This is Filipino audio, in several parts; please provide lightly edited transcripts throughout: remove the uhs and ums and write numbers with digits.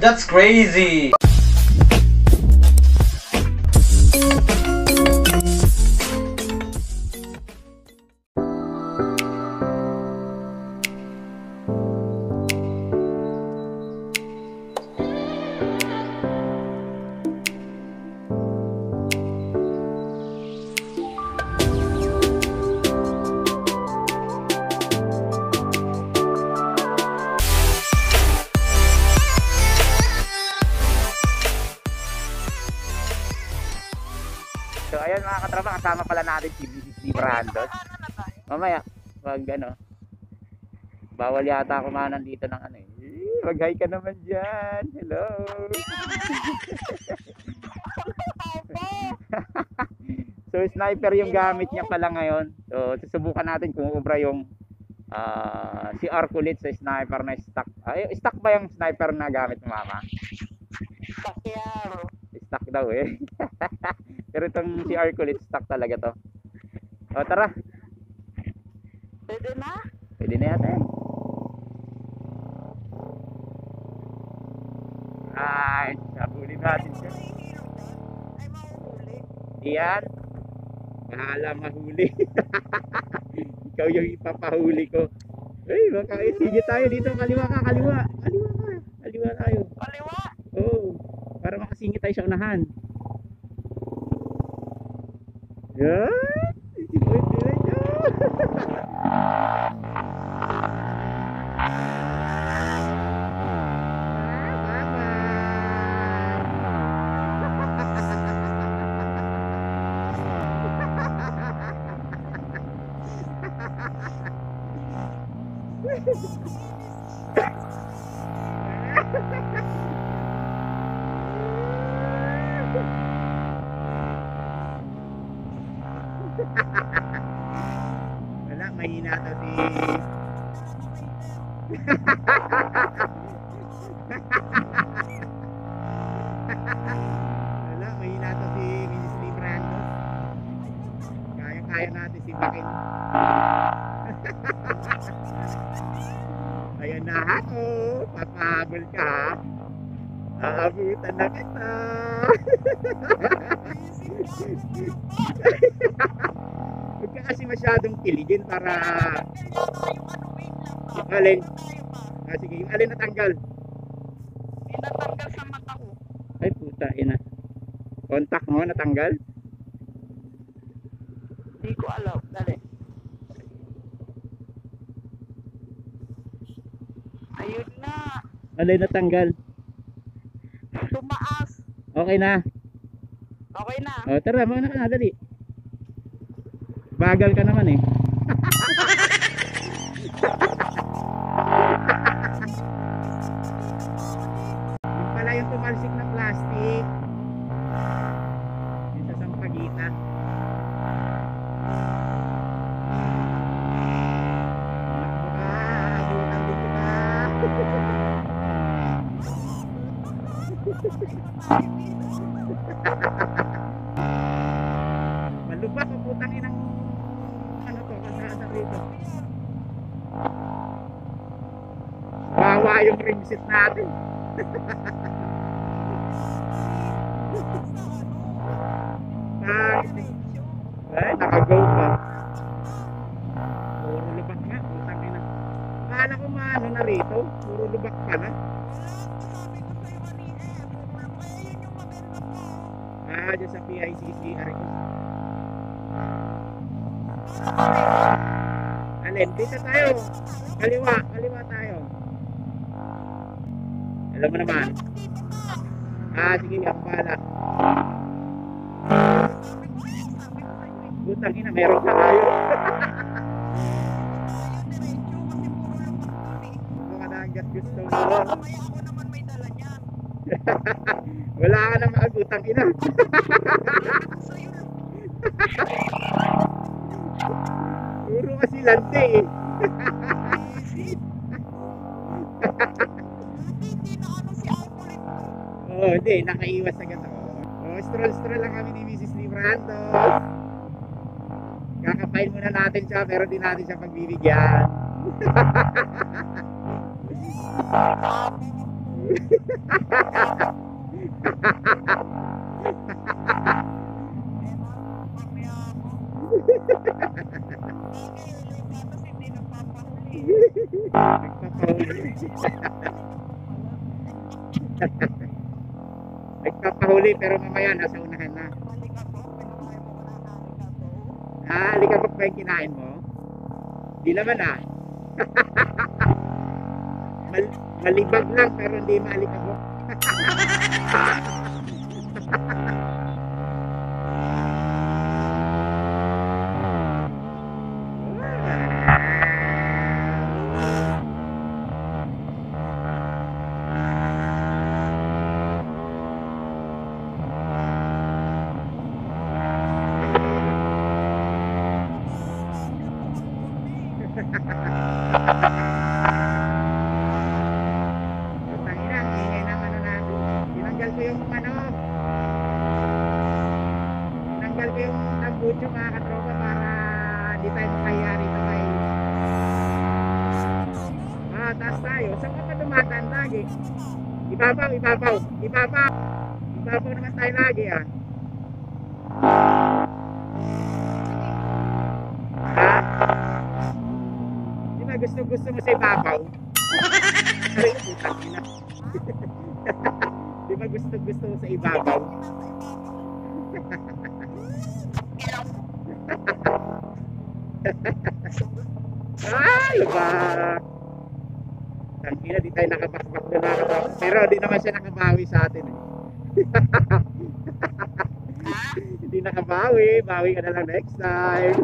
That's crazy! So ayun mga katropa, kasama pala natin si Mrs. Brandon. Mamaya, wag ano. Bawal yata kumanan dito ng ano eh. Mag-hi ka naman dyan. Hello. So sniper yung gamit niya pala ngayon. So susubukan natin kung ubra yung si Arculit sa sniper na stock. Ay, stock ba yung sniper na gamit mo, mama? Stock yan. Stock daw eh. Pero itong si Arculit stock talaga to. O tara. Pwede na? Pwede na yata eh. Ay, sabulin natin siya. Ay, mahuhuli. Iyan. Bahala mahuli. Ikaw yung ipapahuli ko. Ay, baka sige tayo dito. Kaliwa ka, kaliwa. Kaliwa ka. Kaliwa tayo. Kaliwa? Oo. Para makasingit tayo sa unahan. Yan. Si Boy Pila siya. Wala, mahina to si wala, mahina to si Mrs. Librando. Kaya natin si Bakin. Ayan na ako, papahabol ka. Aabutan na kita. Huwag ka kasi masyadong kiligin para alin. Sige, yung alin natanggal. Natanggal sa mata ko. Ay puta, ina. Contact mo natanggal? Hindi ko alam. Dali. Ayun na. Alin natanggal? Tumaas. Okay na. Okay na. O tara, mauna ka na, dali. Bagal ka naman eh. Yung pala yung tumalsik na plastic. Yung sa sampagita. Abutan din kita. Malubak ang putang inang ano to, kasada rito. Bawa yung ring set natin. Ay, naka-go pa. Puro lubak nga, putang ina. Akala ko maano na rito, puro lubak pa na. Dyan sa PICC Aricos. Alin, dito tayo. Kaliwa, kaliwa tayo. Alam mo naman. Sige, ako bahala. Butang ina, meron ka tayo. Baka nanggat gusto mo. Wala ka nang maagutang ina. Puro kasi lante eh. Oo, hindi, nakaiwas agad ako. Stroll lang kami ni Mrs. Librando. Kakapain muna natin siya, pero di natin siya pagbibigyan. Nagpapahuli pero mamaya nasa unahan na. Alikabok ba yung kinain mo? Di naman malibag lang pero hindi maalikabok. Mga katropa para di tayo makaya rito kay taas tayo. Saan ka pa dumataan lagi? Ibabaw naman tayo lagi Di ba gusto mo sa ibabaw? Di ba gusto mo sa ibabaw? Lubak. Tangina, di tayo nakabakbak na nakabakbak. Pero di naman siya nakabawi sa atin Hindi nakabawi. Bawi ka na lang next time.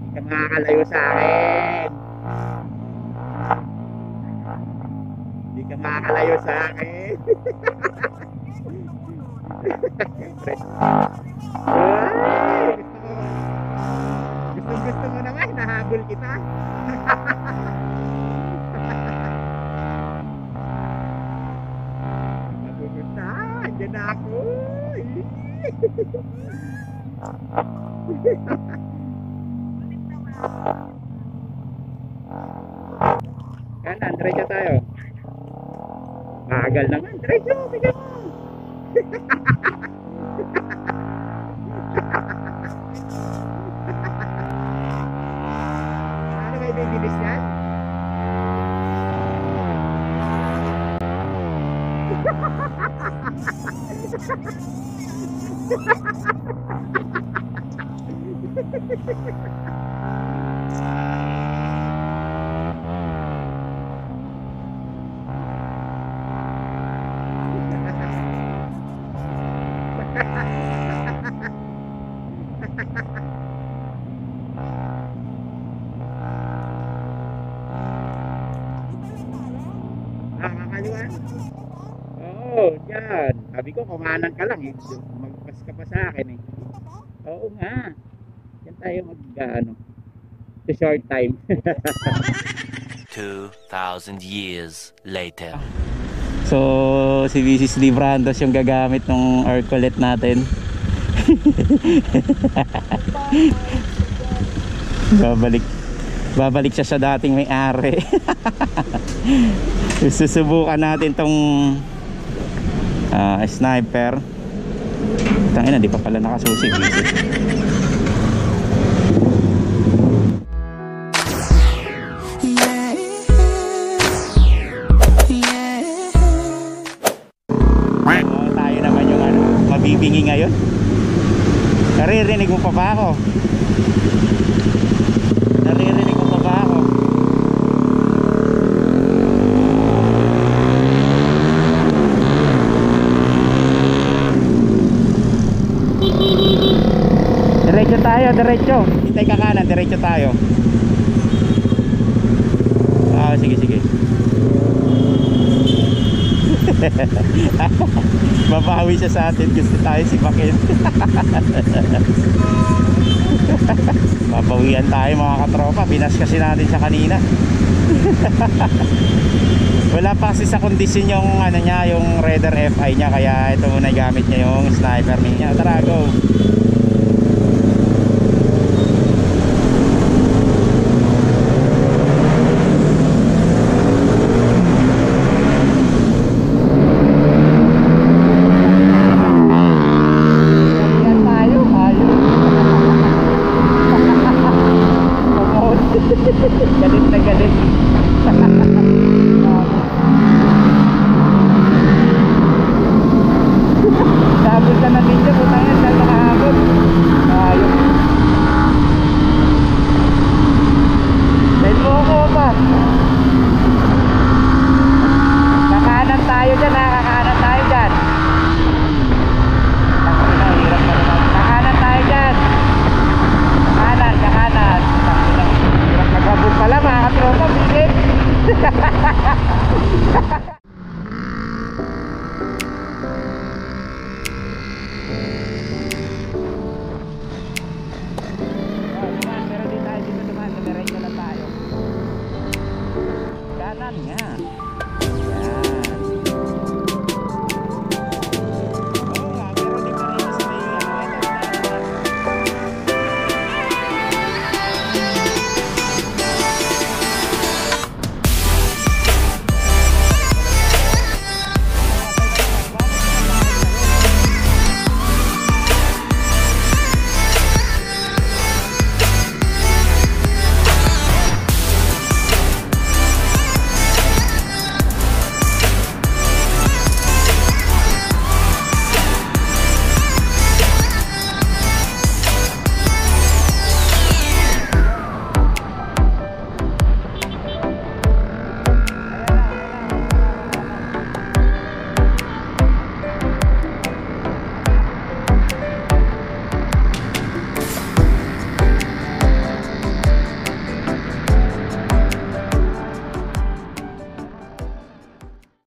Hindi ka makakalayo sa akin. Hindi ka makakalayo sa akin. Gusto mo naman, nahabol kita. Magugusta, andyan na ako. Kanan, diretso tayo. Magal naman, diretso, bigyan mo. Ano kayo bibilis yan? Nakakaliwan? Oo, dyan. Sabi ko, kumanan ka lang. Magpas ka pa sa akin Oo nga. Yan tayo to short time. 2,000 years later. So, si Mrs. Librandos yung gagamit ng Arcolette natin. Babalik siya sa dating may-ari. Susubukan natin tong sniper. Tangina, di pa pala nakasusi. Tayo naman yung mabibingi ngayon. Naririnig mo pa ba ako? Naririnig mo pa ba ako? Diretso tayo, diretso. Hintay ka kanan, diretso tayo. Sige. Babawi siya sa atin, gusto tayo sipakin. Babawian tayo mga katropa, binas kasi natin siya kanina. Wala pa kasi sa kondisyon yung ano niya, yung Raider FI niya, kaya ito muna gamit niya yung sniper niya. Tara, go.